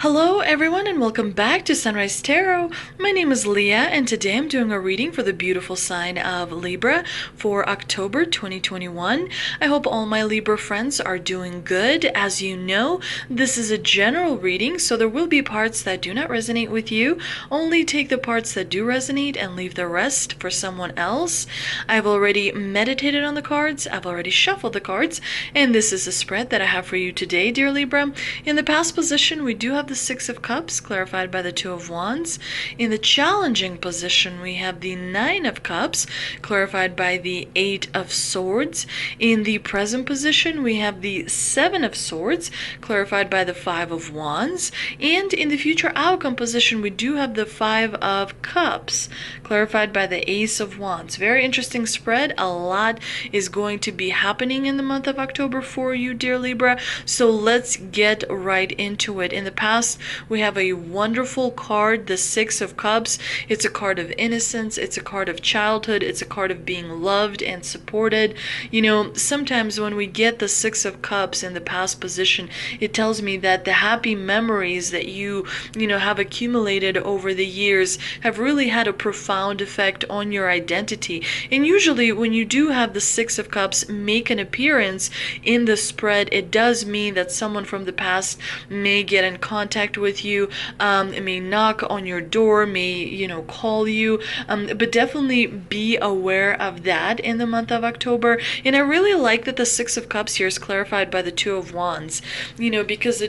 Hello everyone and welcome back to Sunrise Tarot. My name is Leah and today I'm doing a reading for the beautiful sign of Libra for October 2021. I hope all my Libra friends are doing good. As you know, this is a general reading, so there will be parts that do not resonate with you. Only take the parts that do resonate and leave the rest for someone else. I've already meditated on the cards, I've already shuffled the cards, and this is a spread that I have for you today, dear Libra. In the past position, we do have the Six of Cups, clarified by the Two of Wands. In the challenging position, we have the Nine of Cups, clarified by the Eight of Swords. In the present position, we have the Seven of Swords, clarified by the Five of Wands. And in the future outcome position, we do have the Five of Cups, clarified by the Ace of Wands. Very interesting spread. A lot is going to be happening in the month of October for you, dear Libra. So let's get right into it. In the past, we have a wonderful card, the Six of Cups. It's a card of innocence. It's a card of childhood. It's a card of being loved and supported. You know, sometimes when we get the Six of Cups in the past position, it tells me that the happy memories that you have accumulated over the years have really had a profound effect on your identity. And usually when you do have the Six of Cups make an appearance in the spread, it does mean that someone from the past may get in contact with you, may knock on your door, may call you, but definitely be aware of that in the month of October. And I really like that the Six of Cups here is clarified by the Two of Wands, because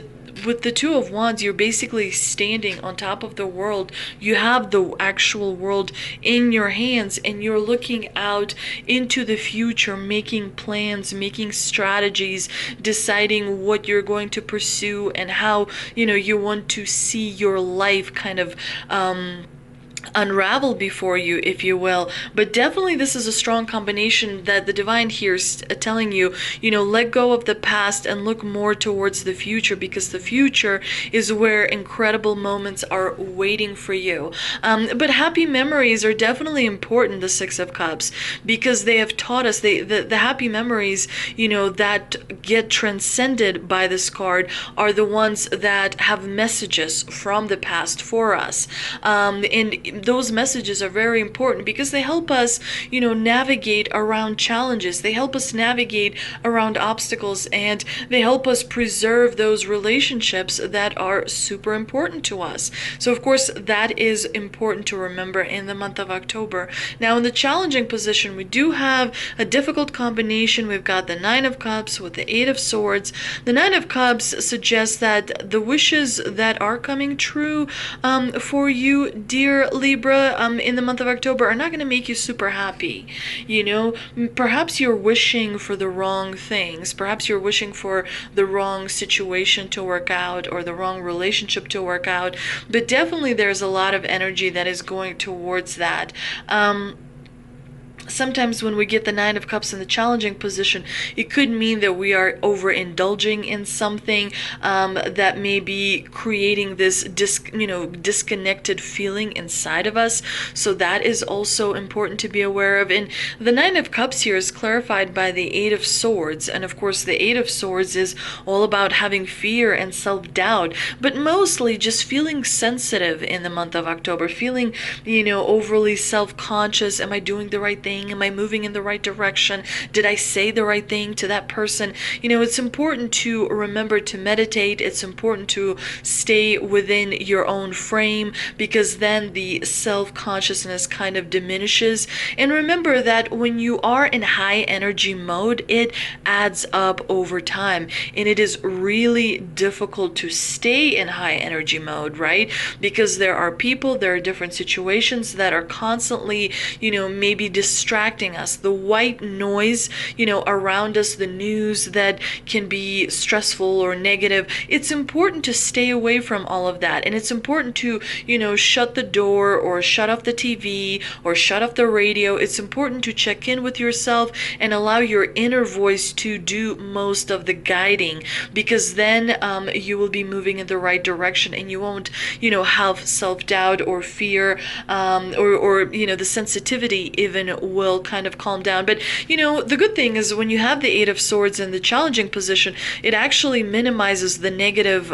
with the Two of Wands, you're basically standing on top of the world. You have the actual world in your hands and you're looking out into the future, making plans, making strategies, deciding what you're going to pursue and how you want to see your life kind of unravel before you, if you will. But definitely this is a strong combination that the divine here is telling you, let go of the past and look more towards the future, because the future is where incredible moments are waiting for you. But happy memories are definitely important, the Six of Cups, because they have taught us, the happy memories, that get transcended by this card are the ones that have messages from the past for us. And those messages are very important because they help us, navigate around challenges. They help us navigate around obstacles, and they help us preserve those relationships that are super important to us. So of course that is important to remember in the month of October. Now in the challenging position, we do have a difficult combination. We've got the Nine of Cups with the Eight of Swords. The Nine of Cups suggests that the wishes that are coming true for you, dear Libra, in the month of October are not going to make you super happy. Perhaps you're wishing for the wrong things. Perhaps you're wishing for the wrong situation to work out or the wrong relationship to work out. But definitely there's a lot of energy that is going towards that. Sometimes when we get the Nine of Cups in the challenging position, it could mean that we are overindulging in something that may be creating this disconnected feeling inside of us. So that is also important to be aware of. And the Nine of Cups here is clarified by the Eight of Swords. And of course the Eight of Swords is all about having fear and self-doubt, but mostly just feeling sensitive in the month of October, feeling, overly self-conscious. Am I doing the right thing? Am I moving in the right direction? Did I say the right thing to that person? It's important to remember to meditate. It's important to stay within your own frame, because then the self-consciousness kind of diminishes. And remember that when you are in high energy mode, it adds up over time. And it is really difficult to stay in high energy mode, right? Because there are people, there are different situations that are constantly, maybe distracting us. The white noise, around us, the news that can be stressful or negative. It's important to stay away from all of that. And it's important to, shut the door or shut off the TV or shut off the radio. It's important to check in with yourself and allow your inner voice to do most of the guiding, because then you will be moving in the right direction and you won't, have self-doubt or fear or the sensitivity even will kind of calm down. But the good thing is when you have the Eight of Swords in the challenging position, it actually minimizes the negative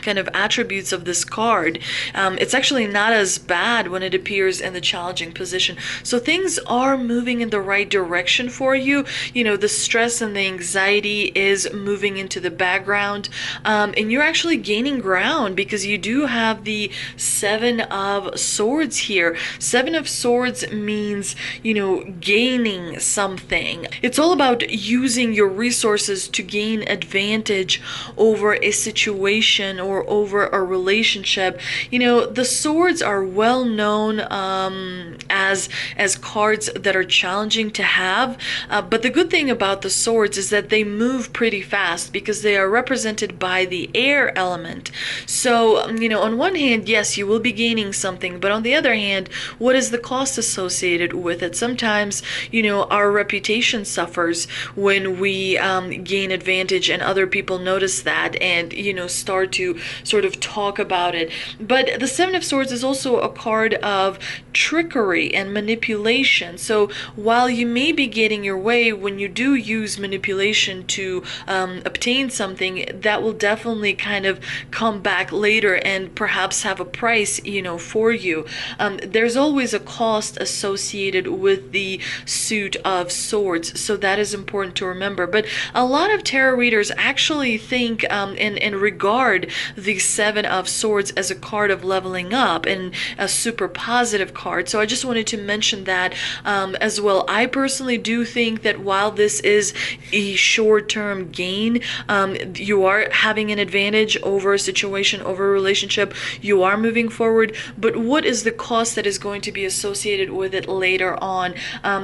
kind of attributes of this card, it's actually not as bad when it appears in the challenging position. So things are moving in the right direction for you. You know, the stress and the anxiety is moving into the background, and you're actually gaining ground because you do have the Seven of Swords here. Seven of Swords means, you know, gaining something. It's all about using your resources to gain advantage over a situation or over a relationship. You know, the swords are well known as cards that are challenging to have, but the good thing about the swords is that they move pretty fast because they are represented by the air element. So, you know, on one hand, yes, you will be gaining something, but on the other hand, what is the cost associated with it? Sometimes, you know, our reputation suffers when we gain advantage and other people notice that and, you know, start to sort of talk about it. But the Seven of Swords is also a card of trickery and manipulation. So while you may be getting your way, when you do use manipulation to obtain something, that will definitely kind of come back later and perhaps have a price, you know, for you. There's always a cost associated with the suit of swords, so that is important to remember. But a lot of tarot readers actually think and regard the Seven of Swords as a card of leveling up and a super positive card. So I just wanted to mention that as well. I personally do think that while this is a short-term gain, you are having an advantage over a situation, over a relationship, you are moving forward, but what is the cost that is going to be associated with it later on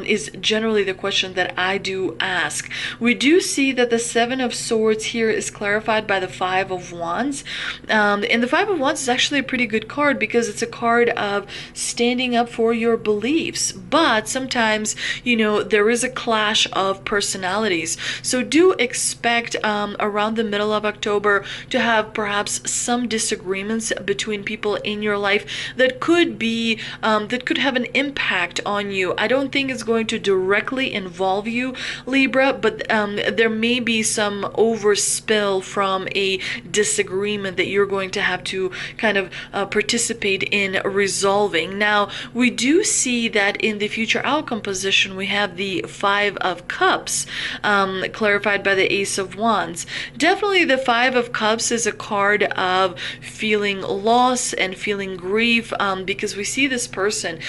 is generally the question that I do ask. We do see that the Seven of Swords here is clarified by the Five of Wands, and the Five of Wands is actually a pretty good card because it's a card of standing up for your beliefs, but sometimes, you know, there is a clash of personalities. So do expect around the middle of October to have perhaps some disagreements between people in your life that could be that could have an impact on you. I don't think it's going to directly involve you, Libra, but there may be some overspill from a disagreement that you're going to have to kind of participate in resolving. Now, we do see that in the future outcome position, we have the Five of Cups, clarified by the Ace of Wands. Definitely the Five of Cups is a card of feeling loss and feeling grief, because we see this person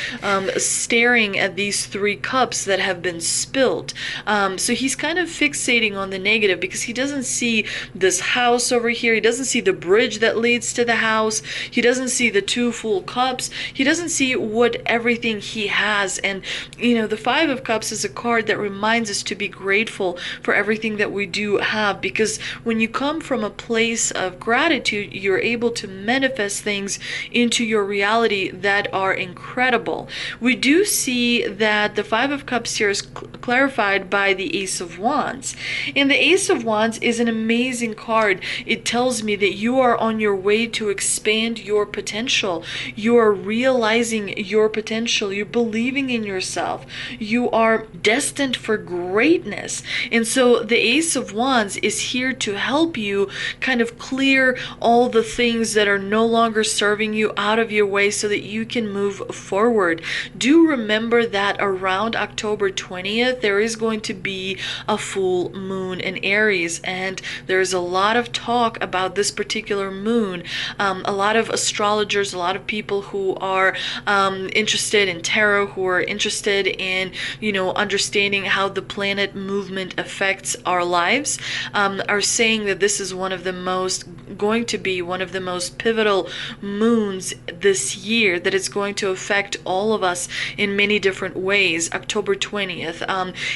staring at these three cups that have been spilled. So he's kind of fixating on the negative because he doesn't see this house over here. He doesn't see the bridge that leads to the house. He doesn't see the two full cups. He doesn't see what everything he has. And, you know, the Five of Cups is a card that reminds us to be grateful for everything that we do have, because when you come from a place of gratitude, you're able to manifest things into your reality that are incredible. We do see that the Five of Cups here is clarified by the Ace of Wands. And the Ace of Wands is an amazing card. It tells me that you are on your way to expand your potential. You are realizing your potential. You're believing in yourself. You are destined for greatness. And so the Ace of Wands is here to help you kind of clear all the things that are no longer serving you out of your way so that you can move forward. Do remember that around October 20th, there is going to be a full moon in Aries, and there's a lot of talk about this particular moon. A lot of astrologers, a lot of people who are interested in tarot, who are interested in, you know, understanding how the planet movement affects our lives, are saying that this is going to be one of the most pivotal moons this year, that it's going to affect all of us in many different ways. October 20th.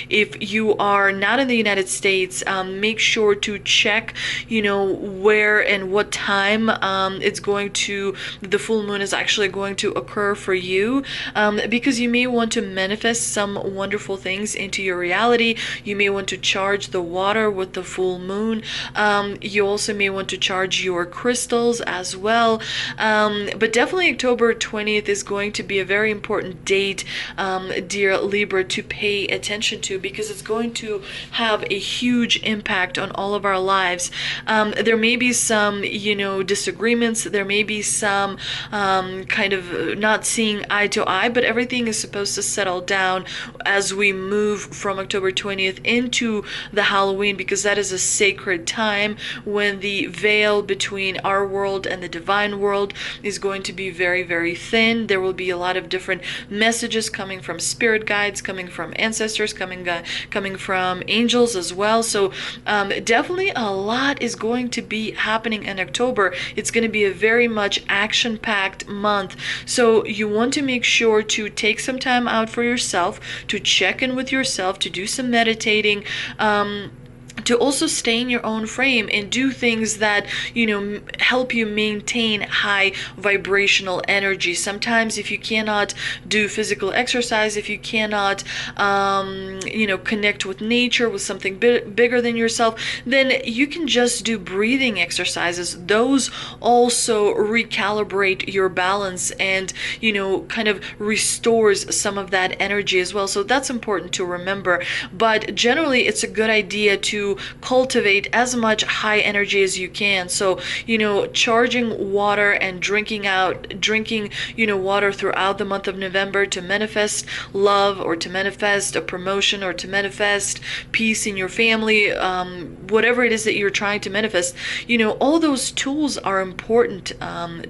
If you are not in the United States, make sure to check, you know, where and what time the full moon is actually going to occur for you, because you may want to manifest some wonderful things into your reality. You may want to charge the water with the full moon. You also may want to charge recharge your crystals as well. But definitely October 20th is going to be a very important date, dear Libra, to pay attention to, because it's going to have a huge impact on all of our lives. There may be some, disagreements. There may be some kind of not seeing eye to eye, but everything is supposed to settle down as we move from October 20th into the Halloween, because that is a sacred time when the veil between our world and the divine world is going to be very, very thin. There will be a lot of different messages coming from spirit guides, coming from ancestors, coming from angels as well. So definitely a lot is going to be happening in October. It's going to be a very much action-packed month. So you want to make sure to take some time out for yourself, to check in with yourself, to do some meditating, to also stay in your own frame and do things that, help you maintain high vibrational energy. Sometimes if you cannot do physical exercise, if you cannot, connect with nature, with something bigger than yourself, then you can just do breathing exercises. Those also recalibrate your balance and, kind of restores some of that energy as well. So that's important to remember. But generally, it's a good idea to cultivate as much high energy as you can. So, charging water and drinking, water throughout the month of November to manifest love, or to manifest a promotion, or to manifest peace in your family, whatever it is that you're trying to manifest, all those tools are important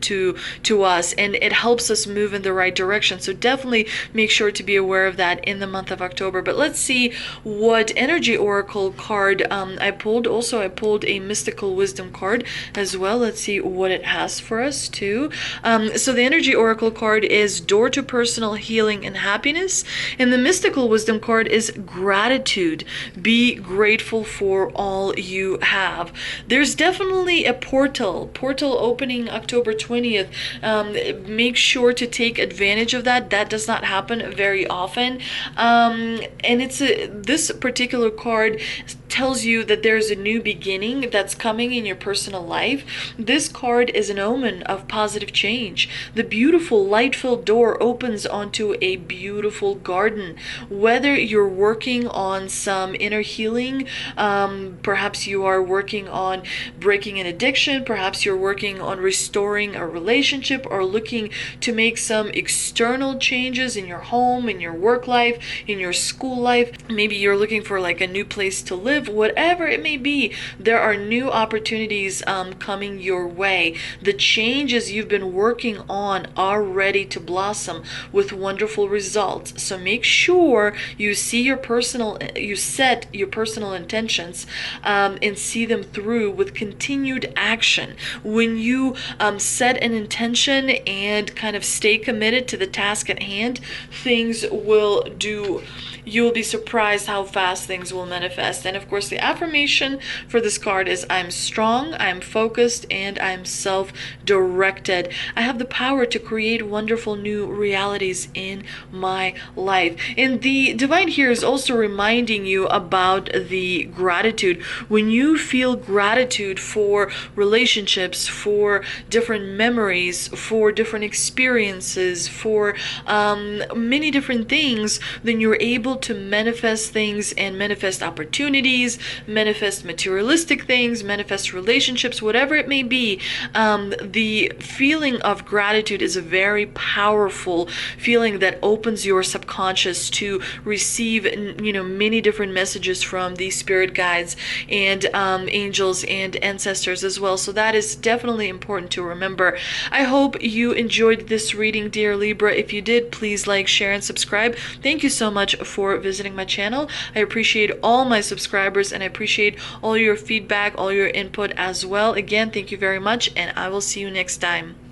to us, and it helps us move in the right direction. So definitely make sure to be aware of that in the month of October. But let's see what energy oracle card I pulled. Also, I pulled a mystical wisdom card as well. Let's see what it has for us too. So the energy oracle card is door to personal healing and happiness, and the mystical wisdom card is gratitude. Be grateful for all you have. There's definitely a portal opening October 20th. Make sure to take advantage of that. That does not happen very often, and this particular card tells you that there's a new beginning that's coming in your personal life. This card is an omen of positive change. The beautiful light-filled door opens onto a beautiful garden. Whether you're working on some inner healing, perhaps you are working on breaking an addiction, perhaps you're working on restoring a relationship, or looking to make some external changes in your home, in your work life, in your school life. Maybe you're looking for like a new place to live. Whatever it may be, there are new opportunities coming your way. The changes you've been working on are ready to blossom with wonderful results. So make sure you set your personal intentions and see them through with continued action. When you set an intention and kind of stay committed to the task at hand, you will be surprised how fast things will manifest. And of course, the affirmation for this card is, I'm strong, I'm focused, and I'm self-directed. I have the power to create wonderful new realities in my life. And the divine here is also reminding you about the gratitude. When you feel gratitude for relationships, for different memories, for different experiences, for many different things, then you're able to manifest things and manifest opportunities, manifest materialistic things, manifest relationships, whatever it may be. The feeling of gratitude is a very powerful feeling that opens your subconscious to receive, many different messages from these spirit guides and angels and ancestors as well. So that is definitely important to remember. I hope you enjoyed this reading, dear Libra. If you did, please like, share, and subscribe. Thank you so much for visiting my channel. I appreciate all my subscribers, and I appreciate all your feedback, all your input as well. Again, thank you very much, and I will see you next time.